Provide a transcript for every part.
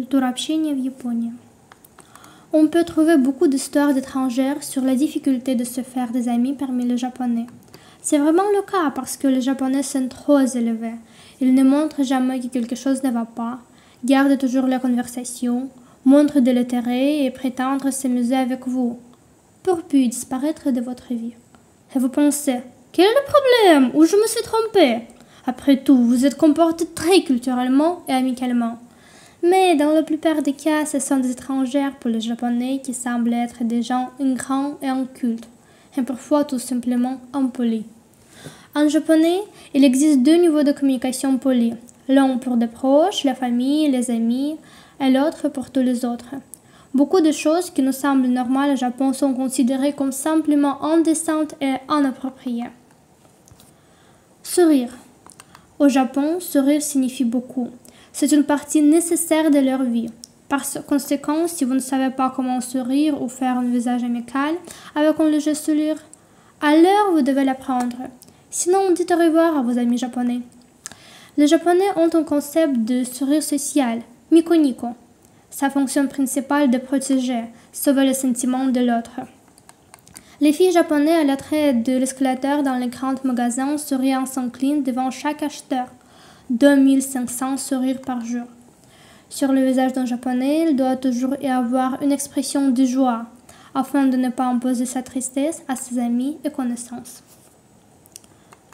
Культура общения в Японии. On peut trouver beaucoup d'histoires d'étrangères sur la difficulté de se faire des amis parmi les Japonais. C'est vraiment le cas parce que les Japonais sont trop élevés. Ils ne montrent jamais que quelque chose ne va pas, gardent toujours la conversation, montrent de l'intérêt et prétendent s'amuser avec vous, pour puis disparaître de votre vie. Et vous pensez, quel est le problème? Ou je me suis trompé? Après tout, vous êtes comporté très culturellement et amicalement. Mais dans la plupart des cas, ce sont des étrangères pour les Japonais qui semblent être des gens ingrats et incultes, et parfois tout simplement impolis. En japonais, il existe deux niveaux de communication polie, l'un pour des proches, la famille, les amis, et l'autre pour tous les autres. Beaucoup de choses qui nous semblent normales au Japon sont considérées comme simplement indécentes et inappropriées. Sourire. Au Japon, sourire signifie beaucoup. C'est une partie nécessaire de leur vie. Par conséquent, si vous ne savez pas comment sourire ou faire un visage amical avec un léger sourire, alors vous devez l'apprendre. Sinon, dites au revoir à vos amis japonais. Les Japonais ont un concept de sourire social, Miko-Niko. Sa fonction principale est de protéger, sauver les sentiments de l'autre. Les filles japonaises à l'entrée de l'escalator dans les grands magasins souriant s'inclinent devant chaque acheteur. 2500 sourires par jour. Sur le visage d'un japonais, il doit toujours y avoir une expression de joie, afin de ne pas imposer sa tristesse à ses amis et connaissances.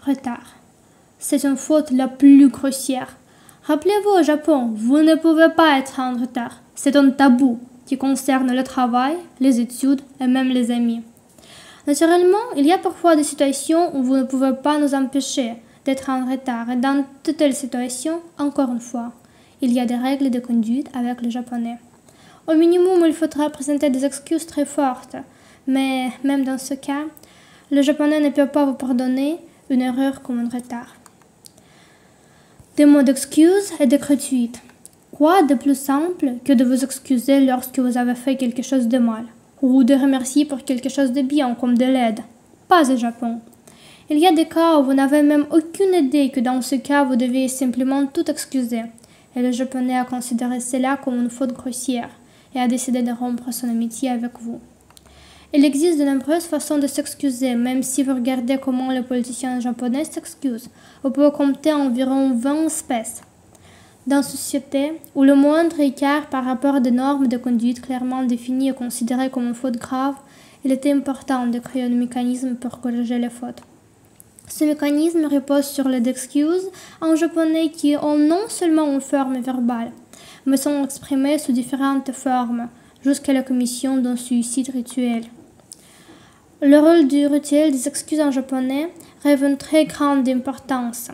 Retard. C'est une faute la plus grossière. Rappelez-vous, au Japon, vous ne pouvez pas être en retard. C'est un tabou qui concerne le travail, les études et même les amis. Naturellement, il y a parfois des situations où vous ne pouvez pas nous empêcher d'être en retard. Et dans de telles situations, encore une fois, il y a des règles de conduite avec les Japonais. Au minimum, il faudra présenter des excuses très fortes. Mais même dans ce cas, le Japonais ne peut pas vous pardonner une erreur comme un retard. Des mots d'excuse et de gratuite. Quoi de plus simple que de vous excuser lorsque vous avez fait quelque chose de mal, ou de remercier pour quelque chose de bien comme de l'aide? Pas au Japon. Il y a des cas où vous n'avez même aucune idée que dans ce cas vous devez simplement tout excuser, et le Japonais a considéré cela comme une faute grossière et a décidé de rompre son amitié avec vous. Il existe de nombreuses façons de s'excuser, même si vous regardez comment les politiciens japonais s'excusent. Vous pouvez compter environ 20 espèces. Dans une société où le moindre écart par rapport à des normes de conduite clairement définies est considéré comme une faute grave, il était important de créer un mécanisme pour corriger les fautes. Ce mécanisme repose sur les excuses en japonais qui ont non seulement une forme verbale, mais sont exprimées sous différentes formes, jusqu'à la commission d'un suicide rituel. Le rôle du rituel des excuses en japonais revêt une très grande importance.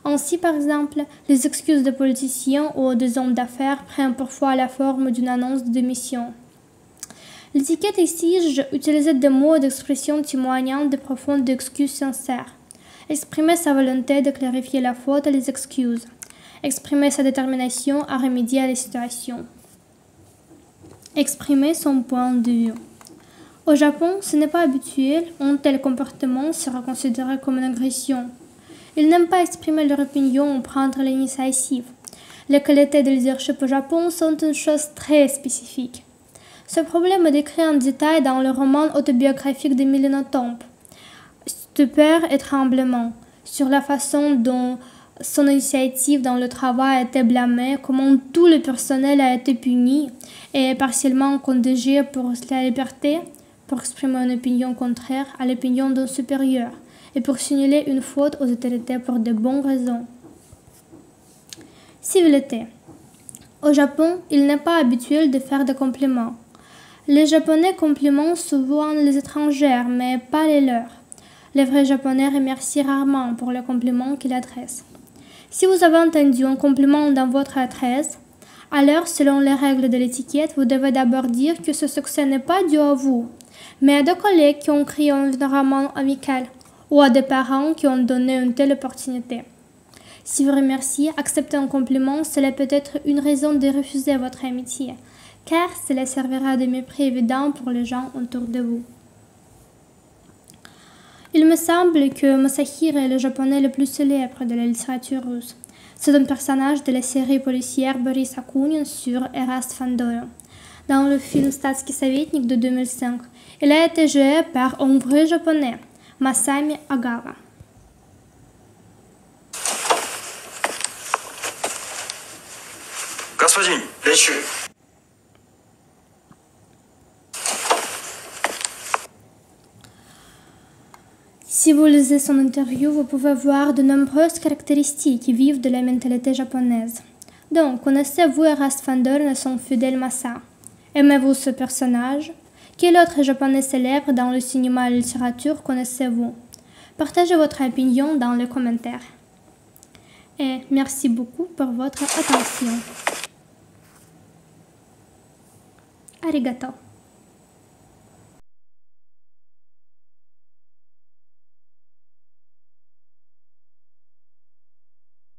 Ainsi, par exemple, les excuses des politiciens ou des hommes d'affaires prennent parfois la forme d'une annonce de démission. L'étiquette exige d'utiliser des mots d'expression témoignant de profondes excuses sincères. Exprimer sa volonté de clarifier la faute et les excuses. Exprimer sa détermination à remédier à la situation. Exprimer son point de vue. Au Japon, ce n'est pas habituel, un tel comportement sera considéré comme une agression. Ils n'aiment pas exprimer leur opinion ou prendre l'initiative. Les qualités de leadership au Japon sont une chose très spécifique. Ce problème est décrit en détail dans le roman autobiographique de Milena Tomp, Stupeur et tremblement, sur la façon dont son initiative dans le travail a été blâmée, comment tout le personnel a été puni et partiellement condamné pour la liberté, pour exprimer une opinion contraire à l'opinion d'un supérieur et pour signaler une faute aux autorités pour de bonnes raisons. Civilité. Au Japon, il n'est pas habituel de faire des compliments. Les Japonais complimentent souvent les étrangers, mais pas les leurs. Les vrais Japonais remercient rarement pour les compliments qu'ils adressent. Si vous avez entendu un compliment dans votre adresse, alors, selon les règles de l'étiquette, vous devez d'abord dire que ce succès n'est pas dû à vous, mais à des collègues qui ont créé un environnement amical ou à des parents qui ont donné une telle opportunité. Si vous remerciez, accepter un compliment, cela peut être une raison de refuser votre amitié, car cela servira de mépris évident pour les gens autour de vous. Il me semble que Masahiro est le japonais le plus célèbre de la littérature russe. C'est un personnage de la série policière Boris Akunin sur Erast Fandora. Dans le film Statski Savetnik de 2005, il a été joué par un vrai japonais, Masami Agawa. Господин, лечу. Si vous lisez son interview, vous pouvez voir de nombreuses caractéristiques qui vivent de la mentalité japonaise. Donc, connaissez-vous Erast Fandor et son fidèle Masa? Aimez-vous ce personnage? Quel autre japonais célèbre dans le cinéma et la littérature connaissez-vous? Partagez votre opinion dans les commentaires. Et merci beaucoup pour votre attention. Arigato.